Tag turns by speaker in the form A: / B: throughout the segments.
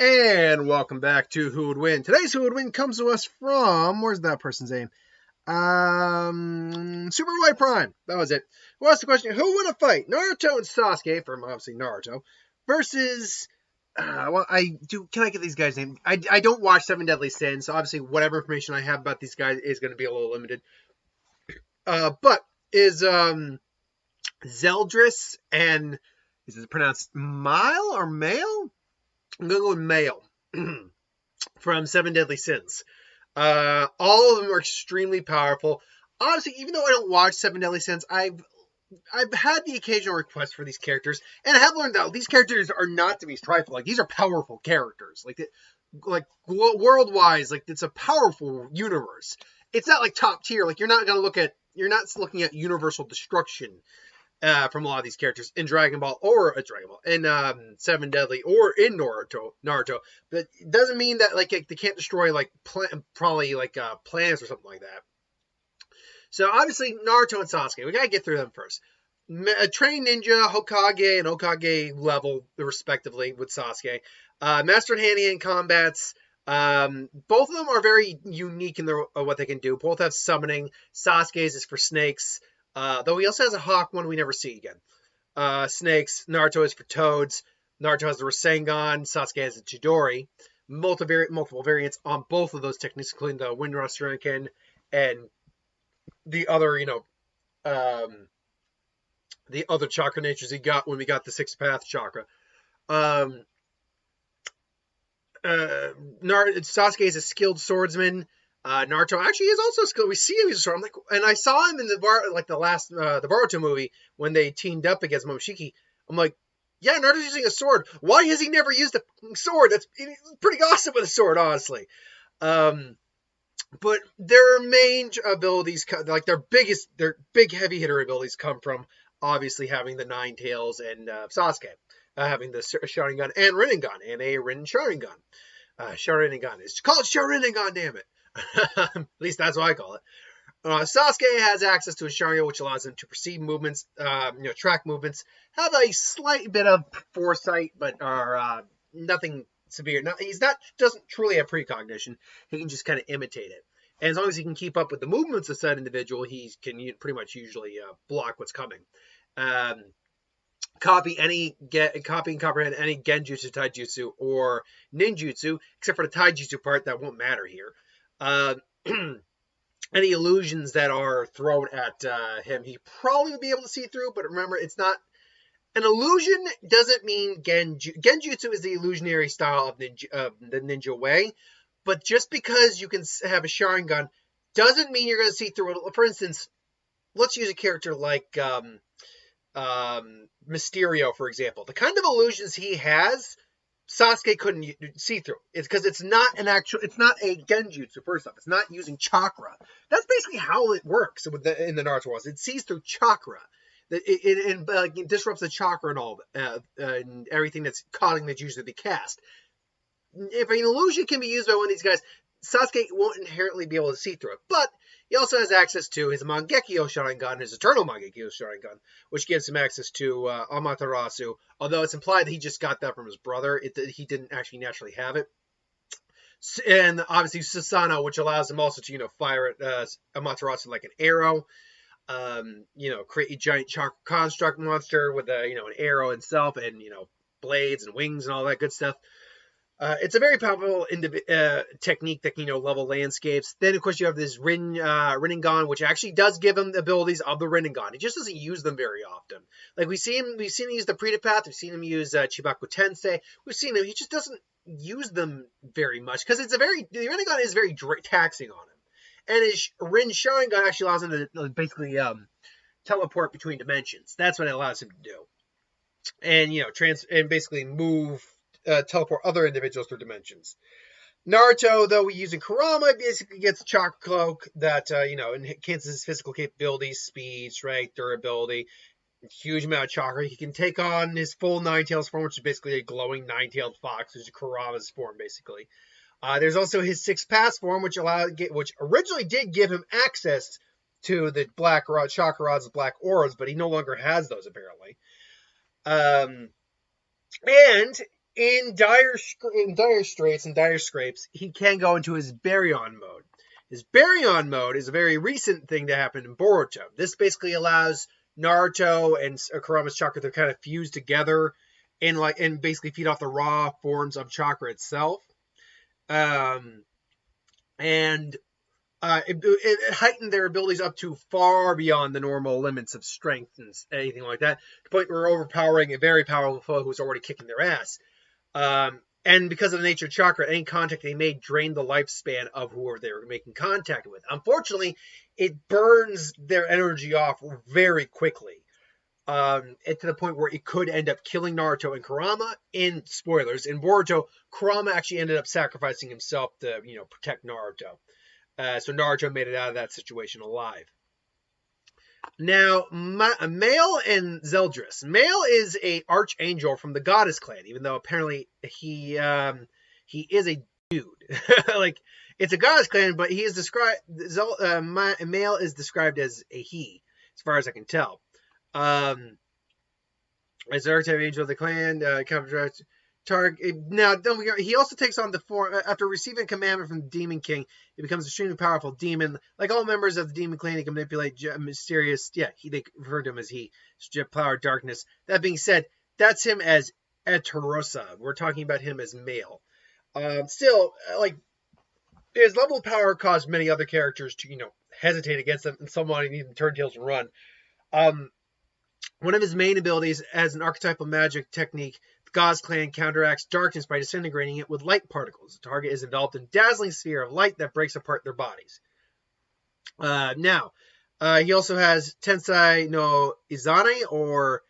A: And welcome back to Who Would Win. Today's Who Would Win comes to us from, where's that person's name? Super White Prime. That was it. Who asked the question, who win a fight? Naruto and Sasuke, from obviously Naruto, versus, can I get these guys' names? I don't watch Seven Deadly Sins, so obviously whatever information I have about these guys is going to be a little limited. But is, Zeldris and, is it pronounced Mael or Mael? I'm going to go with Mael. From Seven Deadly Sins. All of them are extremely powerful. Honestly, even though I don't watch Seven Deadly Sins, I've had the occasional request for these characters, and I have learned that these characters are not to be trifled. Like, these are powerful characters. Like world-wise, like, it's a powerful universe. It's not like top tier. Like, you're not looking at universal destruction from a lot of these characters in Dragon Ball in Seven Deadly or in Naruto. But it doesn't mean that like they can't destroy like planets or something like that. So obviously Naruto and Sasuke, we gotta get through them first. A trained ninja, Hokage and Okage level respectively with Sasuke. Master hand-to-hand combats. Both of them are very unique in what they can do. Both have summoning. Sasuke's is for snakes. Though he also has a hawk one we never see again. Snakes. Naruto is for toads. Naruto has the Rasengan. Sasuke has the Chidori. Multiple variants on both of those techniques, including the Wind Rasengan and the other, the other chakra natures he got when we got the sixth path chakra. Sasuke is a skilled swordsman. Naruto actually is also skilled. We see him as a sword. I'm like, and I saw him in the Boruto movie when they teamed up against Momoshiki. I'm like, yeah, Naruto's using a sword. Why has he never used a sword? That's pretty awesome with a sword, honestly. But their main abilities, like their big heavy hitter abilities, come from obviously having the Nine Tails and Sasuke having the Sharingan and Rinnegan and a Rin Sharingan. Sharingan. It's called Sharingan, damn it. At least that's what I call it. Sasuke has access to a Sharingan, which allows him to perceive movements, track movements, have a slight bit of foresight, but are nothing severe. Now, doesn't truly have precognition. He can just kind of imitate it. And as long as he can keep up with the movements of said individual, he can pretty much usually block what's coming. Copy and comprehend any genjutsu, taijutsu, or ninjutsu, except for the taijutsu part that won't matter here. Any illusions that are thrown at him, he probably would be able to see through, but remember, it's not an illusion. Doesn't mean genjutsu is the illusionary style of the ninja way, but just because you can have a Sharingan doesn't mean you're going to see through it. For instance, let's use a character like Mysterio, for example. The kind of illusions he has, Sasuke couldn't see through. It's because it's not a genjutsu, first off. It's not using chakra. That's basically how it works in the Naruto world. It sees through chakra. It disrupts the chakra and all, and everything that's causing the jutsu to be cast. If an illusion can be used by one of these guys, Sasuke won't inherently be able to see through it. But he also has access to his Mangekyo Sharingan, his Eternal Mangekyo Sharingan, which gives him access to Amaterasu, although it's implied that he just got that from his brother. He didn't actually naturally have it. And obviously Susanoo, which allows him also to, fire at Amaterasu like an arrow. Create a giant chakra construct monster with an arrow itself and, blades and wings and all that good stuff. It's a very powerful technique that can, level landscapes. Then, of course, you have this Rinnegan, which actually does give him the abilities of the Rinnegan. He just doesn't use them very often. Like, we've seen him use the Prita Path. We've seen him use Chibaku Tensei. We've seen him. He just doesn't use them very much because the Rinnegan is very taxing on him. And his Rin Sharingan actually allows him to basically teleport between dimensions. That's what it allows him to do. And, and basically teleport other individuals through dimensions. Naruto, though using Kurama, basically gets a chakra cloak that, enhances his physical capabilities, speed, strength, durability, huge amount of chakra. He can take on his full Nine-Tails form, which is basically a glowing nine-tailed fox, which is Kurama's form, basically. There's also his sixth path form, which originally did give him access to the black chakra rods, black auras, but he no longer has those, apparently. And dire straits and dire scrapes, he can go into his Baryon mode. His Baryon mode is a very recent thing to happen in Boruto. This basically allows Naruto and Kurama's chakra to kind of fuse together and basically feed off the raw forms of chakra itself. And it heightened their abilities up to far beyond the normal limits of strength and anything like that, to the point where overpowering a very powerful foe who's already kicking their ass. And because of the nature of chakra, any contact they made drained the lifespan of whoever they were making contact with. Unfortunately, it burns their energy off very quickly. To the point where it could end up killing Naruto and Kurama. In spoilers, in Boruto, Kurama actually ended up sacrificing himself to, protect Naruto. So Naruto made it out of that situation alive. Now, Mael and Zeldris. Mael is a archangel from the Goddess clan, even though apparently he is a dude. Like, it's a Goddess clan, but he is described. Mael is described as a he, as far as I can tell. As the archetype angel of the clan, now, he also takes on the form after receiving a commandment from the Demon King. He becomes an extremely powerful demon. Like all members of the Demon Clan, he can manipulate mysterious. Yeah, they refer to him as he. Jet power, darkness. That being said, that's him as Etarosa. We're talking about him as Mael. Still, like his level of power caused many other characters to hesitate against him, and someone even turn tails and run. One of his main abilities as an archetypal magic technique, the Gods Clan counteracts darkness by disintegrating it with light particles. The target is enveloped in a dazzling sphere of light that breaks apart their bodies. He also has Tensai no Izane, or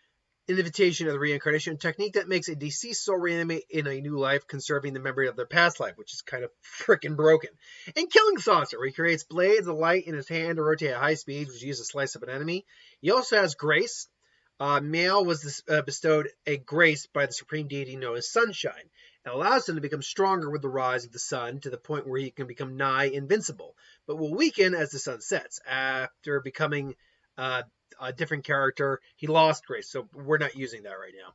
A: Invitation of the Reincarnation, technique that makes a deceased soul reanimate in a new life, conserving the memory of their past life, which is kind of freaking broken. And Killing Saucer, where he creates blades of light in his hand to rotate at high speeds, which uses a slice of an enemy. He also has Grace. Mael was bestowed a grace by the supreme deity known as Sunshine. It allows him to become stronger with the rise of the sun, to the point where he can become nigh invincible, but will weaken as the sun sets. After becoming a different character, he lost grace, so we're not using that right now.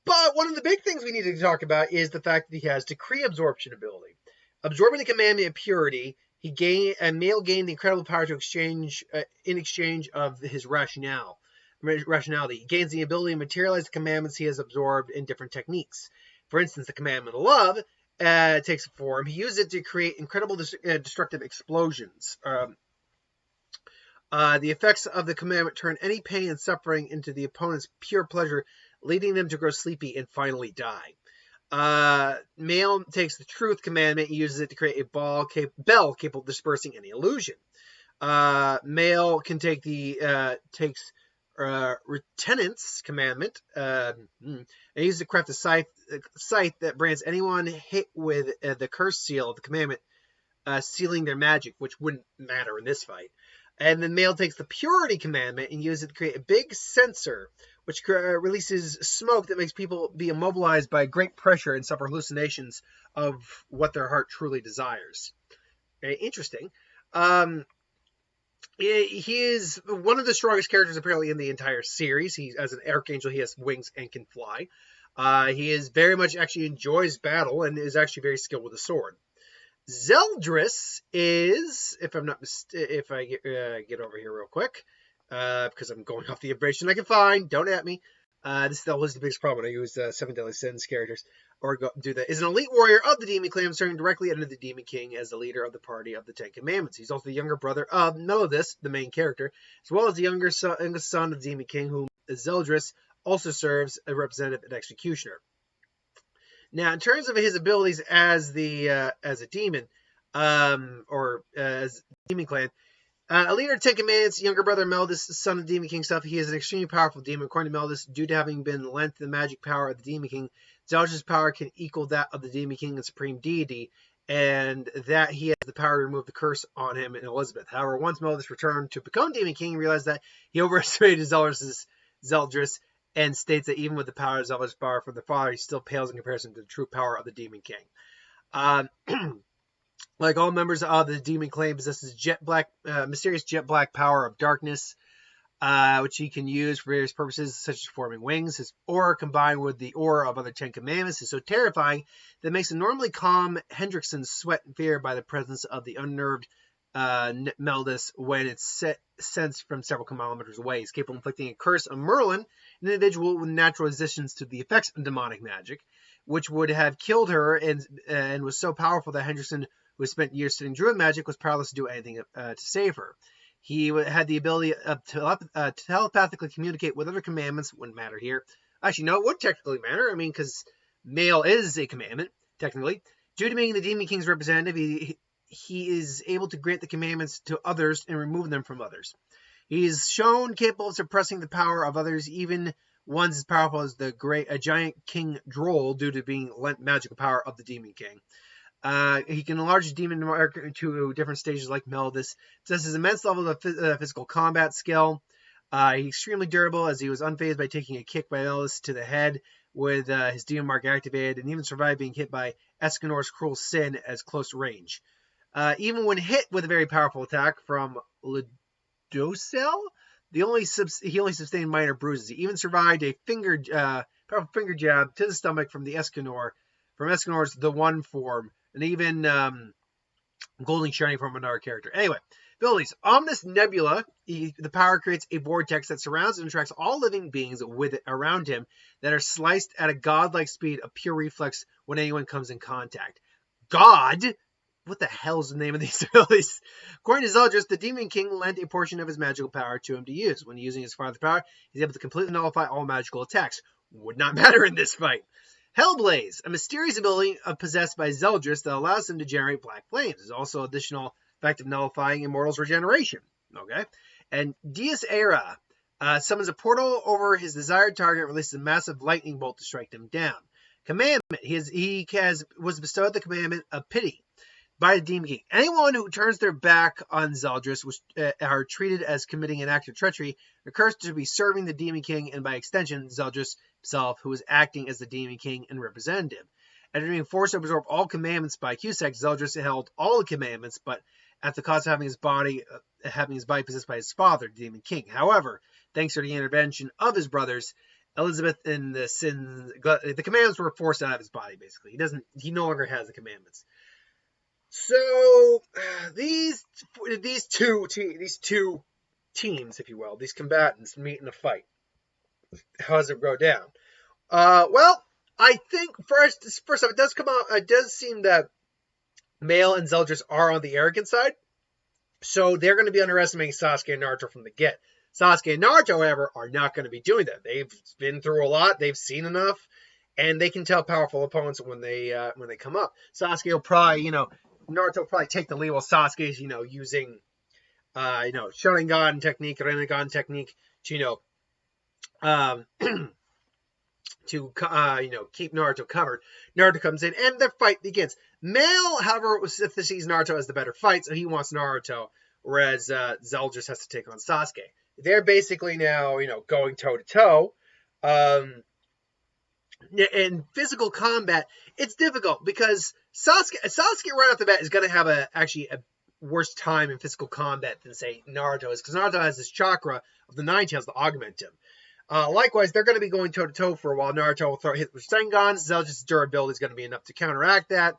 A: But one of the big things we need to talk about is the fact that he has decree absorption ability. Absorbing the commandment of purity, Mael gained the incredible power to exchange in exchange of his rationality. He gains the ability to materialize the commandments he has absorbed in different techniques. For instance, the commandment of love takes a form. He uses it to create incredible destructive explosions. The effects of the commandment turn any pain and suffering into the opponent's pure pleasure, leading them to grow sleepy and finally die. Mael takes the truth commandment and uses it to create a bell capable of dispersing any illusion. Mael can take takes Retenance commandment and uses to craft a scythe that brands anyone hit with the curse seal of the commandment, sealing their magic, which wouldn't matter in this fight. And then Mael takes the Purity commandment and uses it to create a big sensor, which releases smoke that makes people be immobilized by great pressure and suffer hallucinations of what their heart truly desires. Very interesting. He is one of the strongest characters apparently in the entire series. As an archangel, he has wings and can fly. He is very much actually enjoys battle and is actually very skilled with a sword. Zeldris is, if I get over here real quick, because I'm going off the information I can find, don't at me. This is the biggest problem when I use 7 Deadly Sins characters, or do that. Is an elite warrior of the Demon Clan, serving directly under the Demon King as the leader of the party of the Ten Commandments. He's also the younger brother of Melodis, the main character, as well as the youngest son of the Demon King, whom Zeldris also serves a representative and executioner. Now, in terms of his abilities as a demon, or as Demon Clan, a leader of Ten Commandments, younger brother Melodis, son of the Demon King stuff. He is an extremely powerful demon. According to Melodis, due to having been lent the magic power of the Demon King, Zeldris' power can equal that of the Demon King and Supreme Deity, and that he has the power to remove the curse on him and Elizabeth. However, once Melodis returned to become Demon King, he realized that he overestimated Zeldris, and states that even with the power of Zeldris' power from the father, he still pales in comparison to the true power of the Demon King. Like all members of the Demon Clan, possesses mysterious jet black power of darkness. which he can use for various purposes, such as forming wings. His aura, combined with the aura of other Ten Commandments, is so terrifying that it makes a normally calm Hendrickson sweat in fear by the presence of the unnerved Meldus when it's sensed from several kilometers away. He's capable of inflicting a curse on Merlin, an individual with natural resistance to the effects of demonic magic, which would have killed her and was so powerful that Hendrickson, who had spent years studying druid magic, was powerless to do anything to save her. He had the ability to telepathically communicate with other commandments. Wouldn't matter here. Actually, no, it would technically matter. I mean, because Mael is a commandment, technically. Due to being the Demon King's representative, he is able to grant the commandments to others and remove them from others. He is shown capable of suppressing the power of others, even ones as powerful as a giant King Droll, due to being lent magical power of the Demon King. He can enlarge the demon to different stages like Meldus. Possesses immense level of physical combat skill. He's extremely durable, as he was unfazed by taking a kick by Meldus to the head with his demon mark activated, and even survived being hit by Escanor's cruel sin as close range. Even when hit with a very powerful attack from Ledocel, he only sustained minor bruises. He even survived a powerful finger jab to the stomach from Escanor's The One form, and even Golden Shiny from another character. Anyway, abilities. Ominous Nebula. The power creates a vortex that surrounds and attracts all living beings around him that are sliced at a godlike speed of pure reflex when anyone comes in contact. God? What the hell is the name of these abilities? According to Zeldris, the Demon King lent a portion of his magical power to him to use. When using his father's power, he's able to completely nullify all magical attacks. Would not matter in this fight. Hellblaze, a mysterious ability possessed by Zeldris that allows him to generate black flames. There's also additional effect of nullifying Immortal's regeneration. Okay. And Dies Era summons a portal over his desired target and releases a massive lightning bolt to strike them down. Commandment. He was bestowed the commandment of pity by the Demon King. Anyone who turns their back on Zeldris are treated as committing an act of treachery, are cursed to be serving the Demon King, and by extension, Zeldris himself, who is acting as the Demon King and representative. After being forced to absorb all commandments by Cusack, Zeldris held all the commandments, but at the cost of having his body possessed by his father, the Demon King. However, thanks to the intervention of his brothers, Elizabeth and the commandments were forced out of his body, basically. He no longer has the commandments. So these two teams, if you will, these combatants meet in a fight. How does it go down? Well, I think first off, it does seem that Mael and Zeldris are on the arrogant side, so they're going to be underestimating Sasuke and Naruto from the get. Sasuke and Naruto, however, are not going to be doing that. They've been through a lot, they've seen enough, and they can tell powerful opponents when they come up. Sasuke will probably, Naruto will probably take the lead while Sasuke's, using, Sharingan technique, Rinnegan technique to, keep Naruto covered. Naruto comes in, and their fight begins. Mael, however, sees Naruto as the better fight, so he wants Naruto, whereas Zeldris has to take on Sasuke. They're basically now, going toe-to-toe. In physical combat, it's difficult because Sasuke right off the bat is going to have a worse time in physical combat than, say, Naruto is, because Naruto has this chakra of the Nine Tails to augment him. Likewise, they're going to be going toe-to-toe for a while. Naruto will hit with Sengon. Zeldris' durability is going to be enough to counteract that.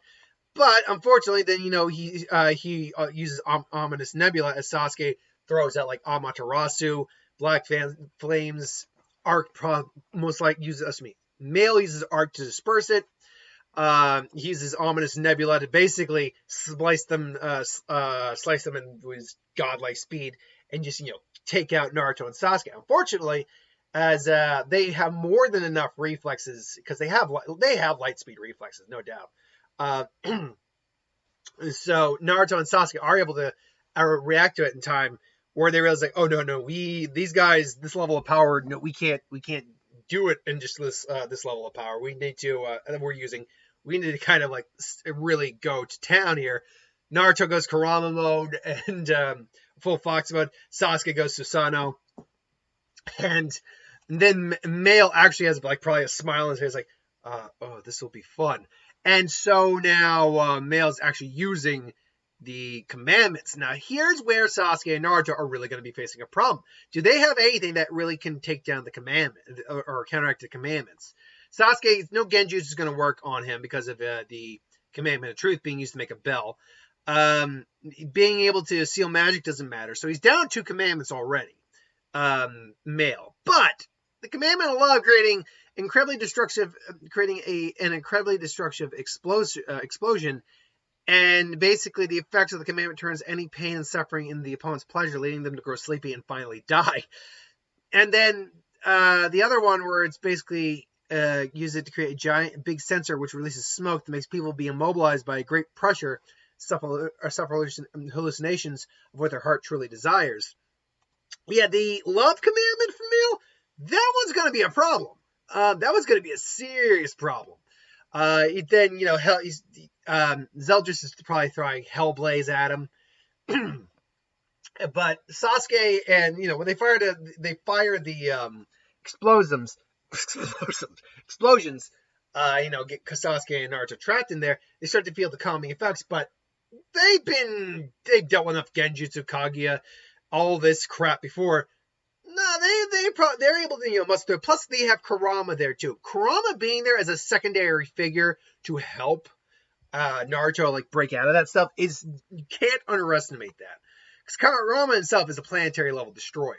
A: But, unfortunately, then, he uses Ominous Nebula as Sasuke throws out, like, Amaterasu, Black Flames, Arc, Mael uses Arc to disperse it. He uses Ominous Nebula to basically slice them in his godlike speed and just, take out Naruto and Sasuke. Unfortunately, as they have more than enough reflexes, because they have light speed reflexes, no doubt. So Naruto and Sasuke are able to react to it in time, where they realize, like, oh no, these guys, this level of power, no, we can't do it in just this level of power. We need to kind of like really go to town here. Naruto goes Kurama mode and full Fox mode. Sasuke goes Susanoo, and then Mael actually has like probably a smile on his face, like, oh, this will be fun. And so now Mael's actually using the commandments. Now, here's where Sasuke and Naruto are really going to be facing a problem. Do they have anything that really can take down the commandment or counteract the commandments? Sasuke, no Genjutsu is going to work on him because of the commandment of truth being used to make a bell. Being able to seal magic doesn't matter. So he's down 2 commandments already. Mael. But the commandment of love creating an incredibly destructive explosion, and basically the effects of the commandment turns any pain and suffering in the opponent's pleasure, leading them to grow sleepy and finally die. And then the other one where it's basically use it to create a giant big sensor which releases smoke that makes people be immobilized by great pressure, suffer hallucinations of what their heart truly desires. Yeah, the love commandment from Mael, that one's going to be a problem. That was going to be a serious problem. Then, Zeldris is probably throwing Hellblaze at him. But Sasuke and, when they fire the explosions, get Sasuke and Naruto trapped in there, they start to feel the calming effects, but they've dealt with enough Genjutsu, Kaguya, all this crap before. No, they're able to muster. Plus, they have Kurama there too. Kurama being there as a secondary figure to help Naruto break out of that stuff you can't underestimate that, because Kurama himself is a planetary level destroyer.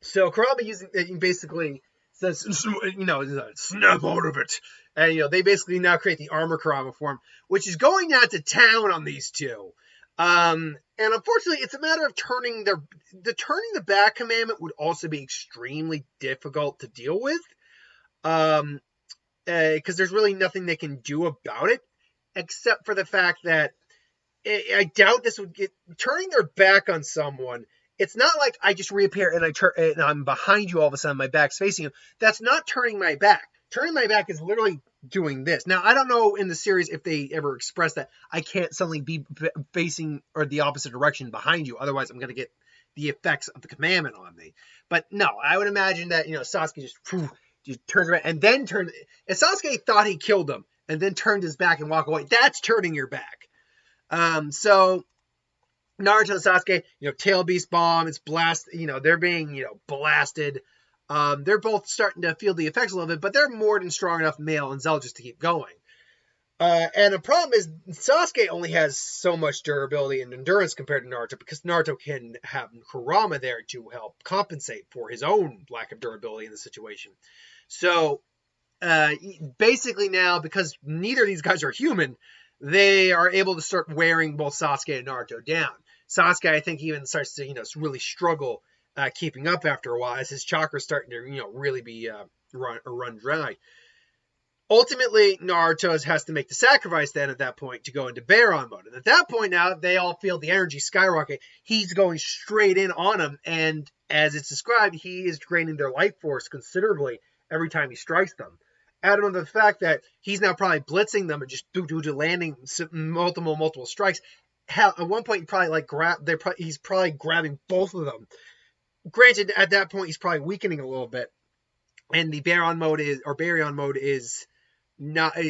A: So Kurama basically says, snap out of it, and they basically now create the armor Kurama form, which is going out to town on these two. And unfortunately, it's a matter of turning the back commandment would also be extremely difficult to deal with, because there's really nothing they can do about it, except for the fact that I doubt this would get turning their back on someone. It's not like I just reappear and I'm behind you all of a sudden, my back's facing you. That's not turning my back. Turning my back is literally doing this. Now, I don't know in the series if they ever express that I can't suddenly be facing or the opposite direction behind you. Otherwise, I'm going to get the effects of the commandment on me. But no, I would imagine that, Sasuke just turns around and then turns. If Sasuke thought he killed him and then turned his back and walked away, that's turning your back. So Naruto and Sasuke, Tail Beast Bomb, it's blast, they're being, blasted. They're both starting to feel the effects a little bit, but they're more than strong enough, Mael and Zeldris, to keep going. And the problem is Sasuke only has so much durability and endurance compared to Naruto, because Naruto can have Kurama there to help compensate for his own lack of durability in the situation. So basically now, because neither of these guys are human, they are able to start wearing both Sasuke and Naruto down. Sasuke, I think, even starts to really struggle keeping up after a while, as his chakra's starting to really be run dry. Ultimately, Naruto has to make the sacrifice then at that point to go into Baron mode. And at that point now, they all feel the energy skyrocket. He's going straight in on them, and as it's described, he is draining their life force considerably every time he strikes them. Add on the fact that he's now probably blitzing them and just landing multiple strikes. Hell, at one point, he's probably grabbing both of them. Granted, at that point, he's probably weakening a little bit, and the Baryon mode is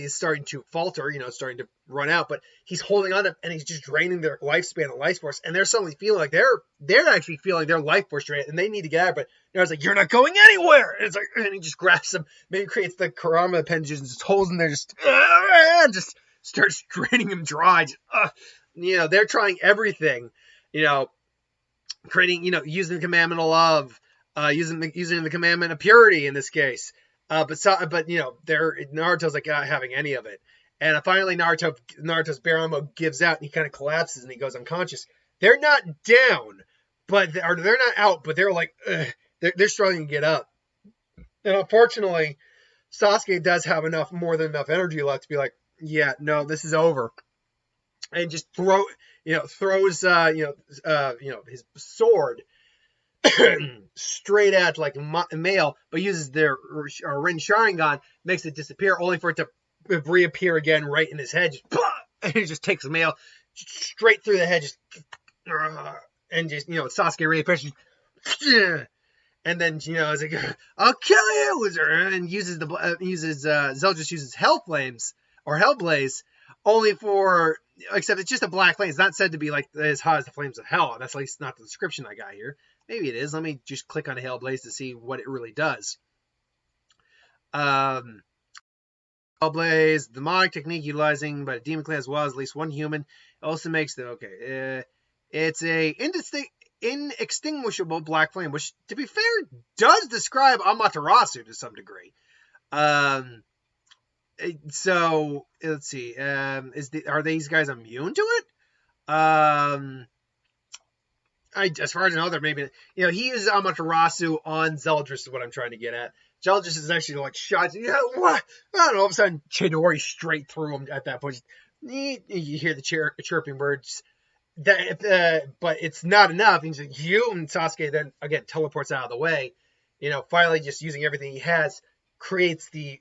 A: starting to falter, starting to run out, but he's holding on to, and he's just draining their lifespan and life force, and they're suddenly feeling like they're actually feeling their life force drained, and they need to get out, but Naruto's like, you're not going anywhere! And it's like, and he just grabs them, maybe creates the Kurama appendages, and just holds them there, just starts draining them dry. They're trying everything, creating, using the commandment of love, using the commandment of purity in this case. But Naruto's like not having any of it. And finally Naruto's Baron mode gives out, and he kind of collapses and he goes unconscious. They're not down, they're not out, but they're like, they're struggling to get up. And unfortunately, Sasuke does have more than enough energy left to be like, yeah, no, this is over. And just throws his sword straight at Mael, but uses their Rin Sharingan, makes it disappear, only for it to reappear again right in his head. And he just takes Mael straight through the head, and Sasuke reappears, and then it's like, I'll kill you, and Zeldris uses Hell Flames or Hellblaze, only for except it's just a black flame. It's not said to be like as hot as the flames of hell. That's at least not the description I got here. Maybe it is. Let me just click on a Hail Blaze to see what it really does. Hail Blaze, demonic technique utilizing by a demon clan as well as at least one human. It also makes the it's a inextinguishable black flame, which, to be fair, does describe Amaterasu to some degree. So let's see. Are these guys immune to it? As far as I know, they're maybe, he uses Amaterasu on Zeldris is what I'm trying to get at. Zeldris is actually like shots. What? I don't know. All of a sudden, Chidori straight through him at that point. You hear the chirping birds. But it's not enough. He's like, and Sasuke then again teleports out of the way. Finally just using everything he has, creates the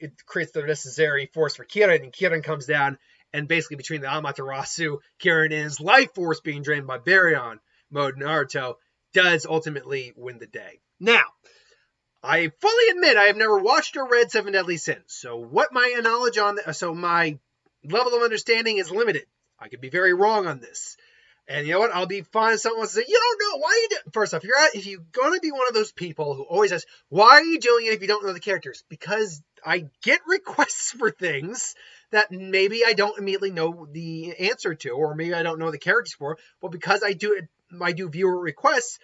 A: necessary force for Kirin, and Kirin comes down, and basically between the Amaterasu, Kirin, and his life force being drained by Baryon mode, Naruto does ultimately win the day. Now, I fully admit I have never watched or read Seven Deadly Sins, so what my knowledge on my level of understanding is limited. I could be very wrong on this. And you know what? I'll be fine if someone wants to say, you don't know, why are you doing it? First off, if you're going to be one of those people who always asks, why are you doing it if you don't know the characters? Because I get requests for things that maybe I don't immediately know the answer to, or maybe I don't know the characters for. Well, because I do viewer requests,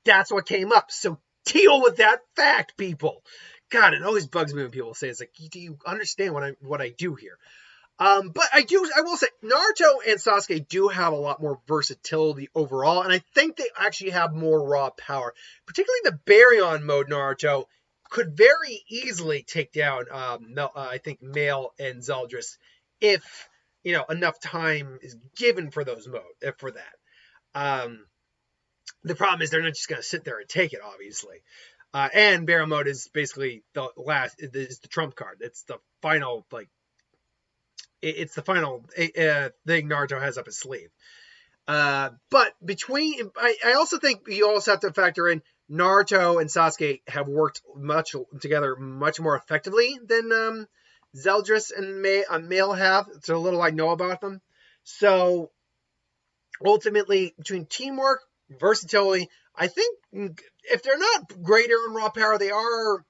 A: that's what came up. So deal with that fact, people. God, it always bugs me when people say, it's like, do you understand what I do here? But I will say, Naruto and Sasuke do have a lot more versatility overall, and I think they actually have more raw power. Particularly the Baryon mode Naruto could very easily take down, I think, Mael and Zeldris if, enough time is given for that. The problem is they're not just going to sit there and take it, obviously. And Baryon mode is basically the trump card. It's the final, it's the final thing Naruto has up his sleeve. But I also think you also have to factor in Naruto and Sasuke have worked together much more effectively than Zeldris and Mael have. It's a little I know about them. So ultimately, between teamwork, versatility, I think if they're not greater in raw power, they are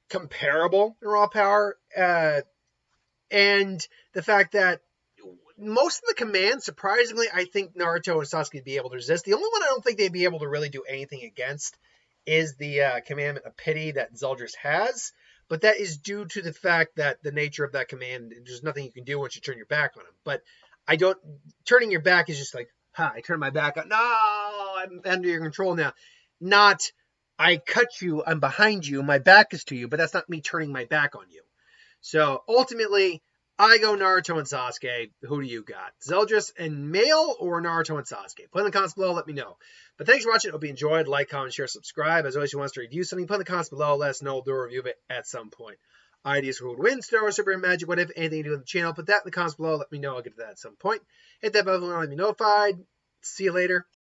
A: comparable in raw power. And the fact that most of the commands, surprisingly, I think Naruto and Sasuke would be able to resist. The only one I don't think they'd be able to really do anything against is the commandment of pity that Zeldris has. But that is due to the fact that the nature of that command, there's nothing you can do once you turn your back on him. But turning your back is just like, I turn my back on. No, I'm under your control now. Not, I cut you, I'm behind you, my back is to you, but that's not me turning my back on you. So ultimately, I go Naruto and Sasuke. Who do you got? Zeldris and Mael or Naruto and Sasuke? Put in the comments below, let me know. But thanks for watching. Hope you enjoyed. Like, comment, share, subscribe. As always, if you want us to review something, put in the comments below. Let us know. We'll do a review of it at some point. Ideas for who would win, Star Wars, Super, Magic, whatever, anything to do with the channel. Put that in the comments below. Let me know. I'll get to that at some point. Hit that bell if you want to be notified. See you later.